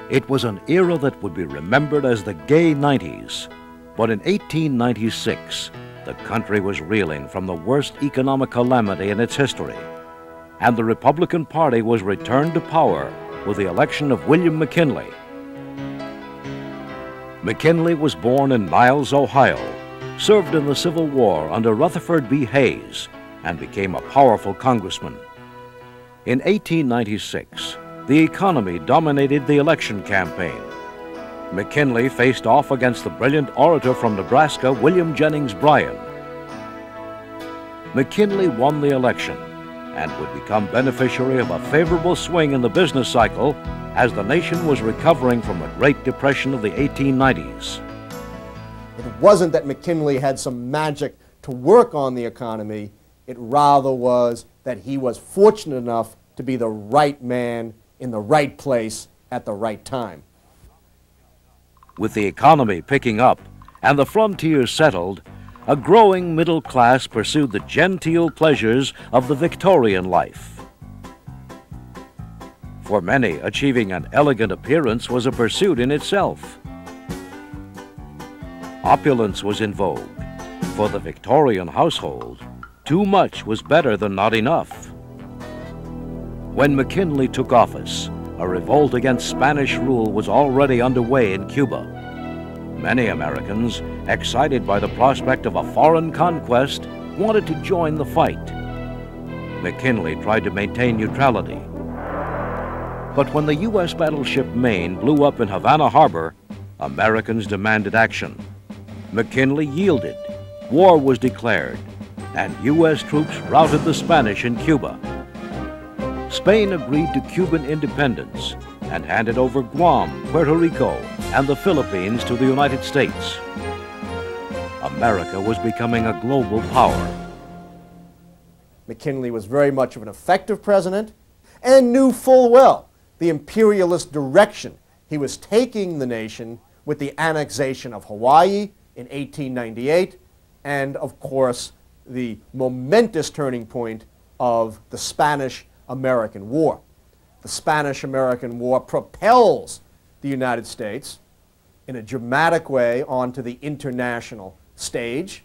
It was an era that would be remembered as the gay 90s. But in 1896, the country was reeling from the worst economic calamity in its history. And the Republican Party was returned to power with the election of William McKinley. McKinley was born in Niles, Ohio, served in the Civil War under Rutherford B. Hayes, and became a powerful congressman. In 1896, the economy dominated the election campaign. McKinley faced off against the brilliant orator from Nebraska, William Jennings Bryan. McKinley won the election and would become beneficiary of a favorable swing in the business cycle as the nation was recovering from the Great Depression of the 1890s. It wasn't that McKinley had some magic to work on the economy. It rather was that he was fortunate enough to be the right man in the right place at the right time. With the economy picking up and the frontier settled, a growing middle class pursued the genteel pleasures of the Victorian life. For many, achieving an elegant appearance was a pursuit in itself. Opulence was in vogue. For the Victorian household, too much was better than not enough. When McKinley took office, a revolt against Spanish rule was already underway in Cuba. Many Americans, excited by the prospect of a foreign conquest, wanted to join the fight. McKinley tried to maintain neutrality. But when the U.S. battleship Maine blew up in Havana Harbor, Americans demanded action. McKinley yielded, war was declared, and U.S. troops routed the Spanish in Cuba. Spain agreed to Cuban independence and handed over Guam, Puerto Rico, and the Philippines to the United States. America was becoming a global power. McKinley was very much of an effective president and knew full well the imperialist direction he was taking the nation with the annexation of Hawaii in 1898 and, of course, the momentous turning point of the Spanish-American War. The Spanish-American War propels the United States in a dramatic way onto the international stage,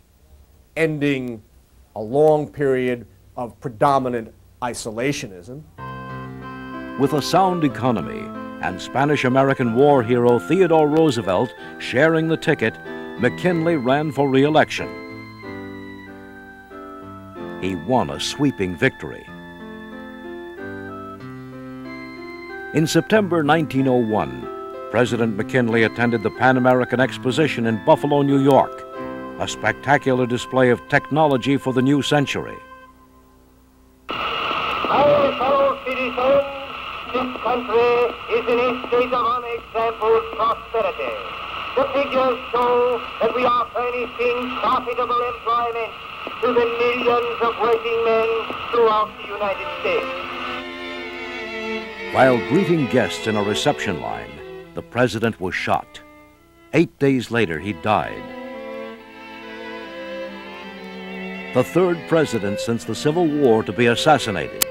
ending a long period of predominant isolationism. With a sound economy and Spanish-American War hero Theodore Roosevelt sharing the ticket, McKinley ran for re-election. He won a sweeping victory. In September 1901, President McKinley attended the Pan American Exposition in Buffalo, New York, a spectacular display of technology for the new century. Our fellow citizens, this country is in a state of unexampled prosperity. The figures show that we are furnishing profitable employment to the millions of working men throughout the United States. While greeting guests in a reception line, the president was shot. 8 days later, he died. The third president since the Civil War to be assassinated.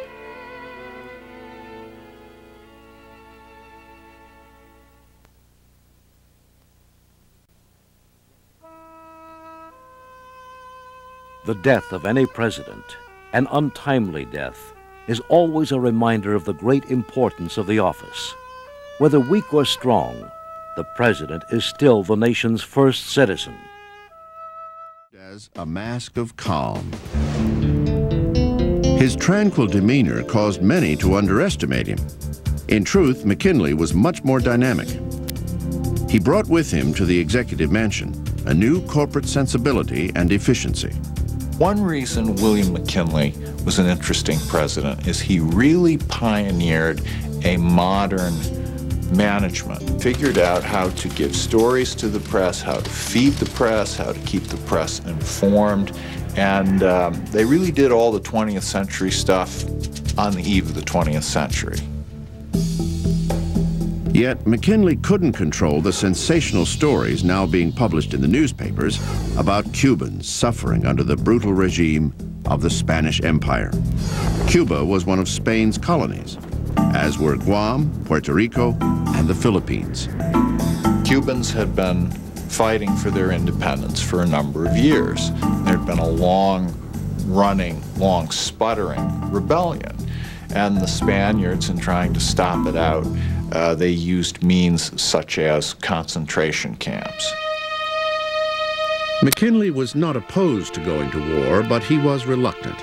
The death of any president, an untimely death, is always a reminder of the great importance of the office. Whether weak or strong, the president is still the nation's first citizen. As a mask of calm. His tranquil demeanor caused many to underestimate him. In truth, McKinley was much more dynamic. He brought with him to the executive mansion a new corporate sensibility and efficiency. One reason William McKinley was an interesting president is he really pioneered a modern management, figured out how to give stories to the press, how to feed the press, how to keep the press informed, and they really did all the 20th century stuff on the eve of the 20th century. Yet McKinley couldn't control the sensational stories now being published in the newspapers about Cubans suffering under the brutal regime of the Spanish Empire. Cuba was one of Spain's colonies, as were Guam, Puerto Rico, and the Philippines. Cubans had been fighting for their independence for a number of years. There had been a long-running, long-sputtering rebellion. And the Spaniards, in trying to stop it out, they used means such as concentration camps. McKinley was not opposed to going to war, but he was reluctant.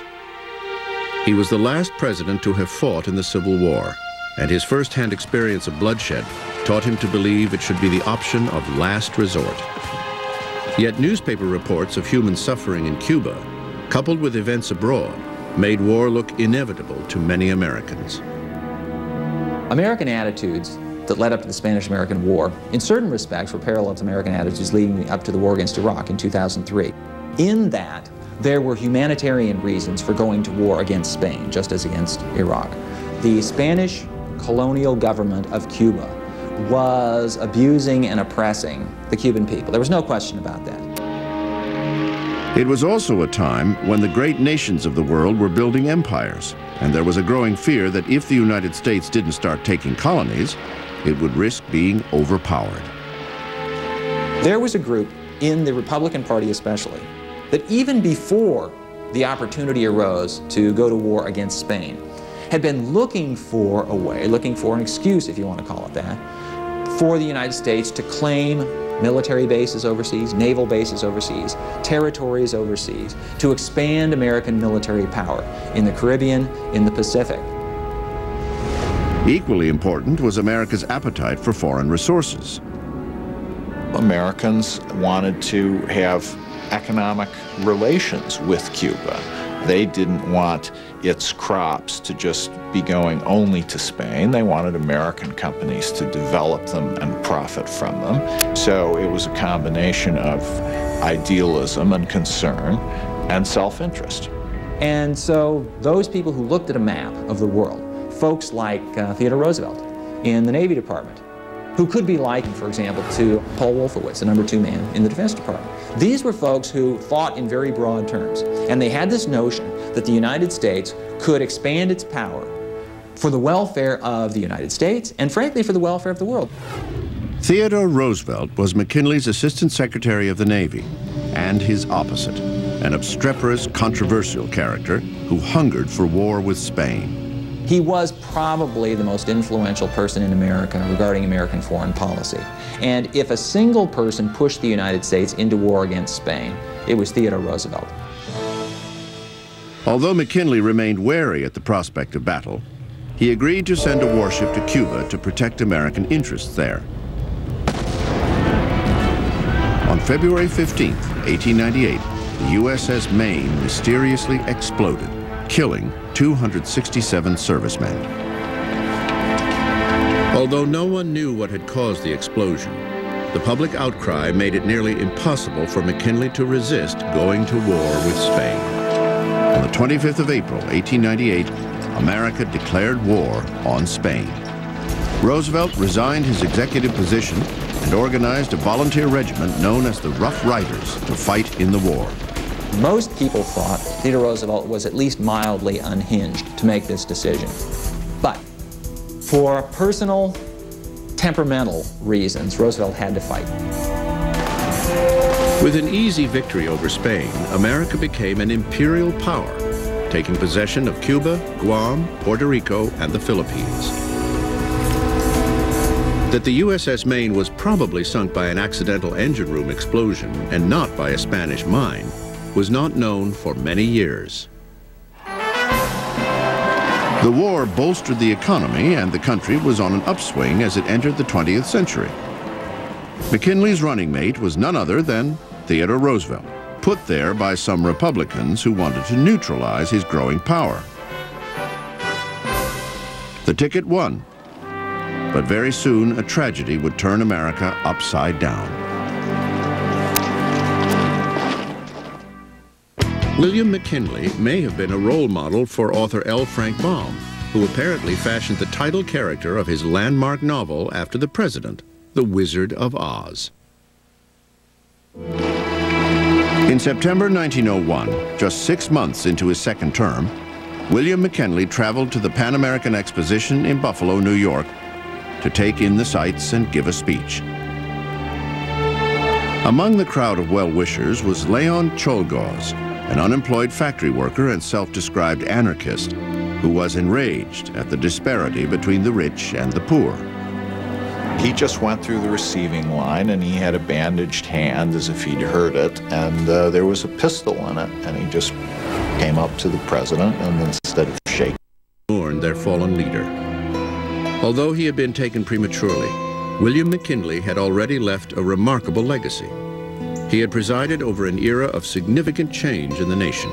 He was the last president to have fought in the Civil War, and his first-hand experience of bloodshed taught him to believe it should be the option of last resort. Yet newspaper reports of human suffering in Cuba, coupled with events abroad, made war look inevitable to many Americans. American attitudes that led up to the Spanish-American War, in certain respects, were parallel to American attitudes leading up to the war against Iraq in 2003. In that, there were humanitarian reasons for going to war against Spain, just as against Iraq. The Spanish colonial government of Cuba was abusing and oppressing the Cuban people. There was no question about that. It was also a time when the great nations of the world were building empires, and there was a growing fear that if the United States didn't start taking colonies, it would risk being overpowered. There was a group, in the Republican Party especially, that even before the opportunity arose to go to war against Spain, had been looking for a way, looking for an excuse, if you want to call it that, for the United States to claim military bases overseas, naval bases overseas, territories overseas, to expand American military power in the Caribbean, in the Pacific. Equally important was America's appetite for foreign resources. Americans wanted to have economic relations with Cuba. They didn't want its crops to just be going only to Spain. They wanted American companies to develop them and profit from them. So it was a combination of idealism and concern and self-interest. And so those people who looked at a map of the world, folks like Theodore Roosevelt in the Navy Department, who could be likened, for example, to Paul Wolfowitz, the #2 man in the Defense Department. These were folks who thought in very broad terms, and they had this notion that the United States could expand its power for the welfare of the United States and, frankly, for the welfare of the world. Theodore Roosevelt was McKinley's Assistant Secretary of the Navy, and his opposite, an obstreperous, controversial character who hungered for war with Spain. He was probably the most influential person in America regarding American foreign policy. And if a single person pushed the United States into war against Spain, it was Theodore Roosevelt. Although McKinley remained wary at the prospect of battle, he agreed to send a warship to Cuba to protect American interests there. On February 15, 1898, the USS Maine mysteriously exploded, killing 267 servicemen. Although no one knew what had caused the explosion, the public outcry made it nearly impossible for McKinley to resist going to war with Spain. On the 25th of April, 1898, America declared war on Spain. Roosevelt resigned his executive position and organized a volunteer regiment known as the Rough Riders to fight in the war. Most people thought Theodore Roosevelt was at least mildly unhinged to make this decision. But for personal, temperamental reasons, Roosevelt had to fight. With an easy victory over Spain, America became an imperial power, taking possession of Cuba, Guam, Puerto Rico, and the Philippines. That the USS Maine was probably sunk by an accidental engine room explosion and not by a Spanish mine was not known for many years. The war bolstered the economy, and the country was on an upswing as it entered the 20th century. McKinley's running mate was none other than Theodore Roosevelt, put there by some Republicans who wanted to neutralize his growing power. The ticket won, but very soon a tragedy would turn America upside down. William McKinley may have been a role model for author L. Frank Baum, who apparently fashioned the title character of his landmark novel after the president, The Wizard of Oz. In September 1901, just 6 months into his second term, William McKinley traveled to the Pan American Exposition in Buffalo, New York, to take in the sights and give a speech. Among the crowd of well-wishers was Leon Czolgosz, an unemployed factory worker and self-described anarchist who was enraged at the disparity between the rich and the poor. He just went through the receiving line and he had a bandaged hand as if he'd hurt it, and there was a pistol in it, and he just came up to the president and instead of shaking, mourned their fallen leader. Although he had been taken prematurely, William McKinley had already left a remarkable legacy. He had presided over an era of significant change in the nation.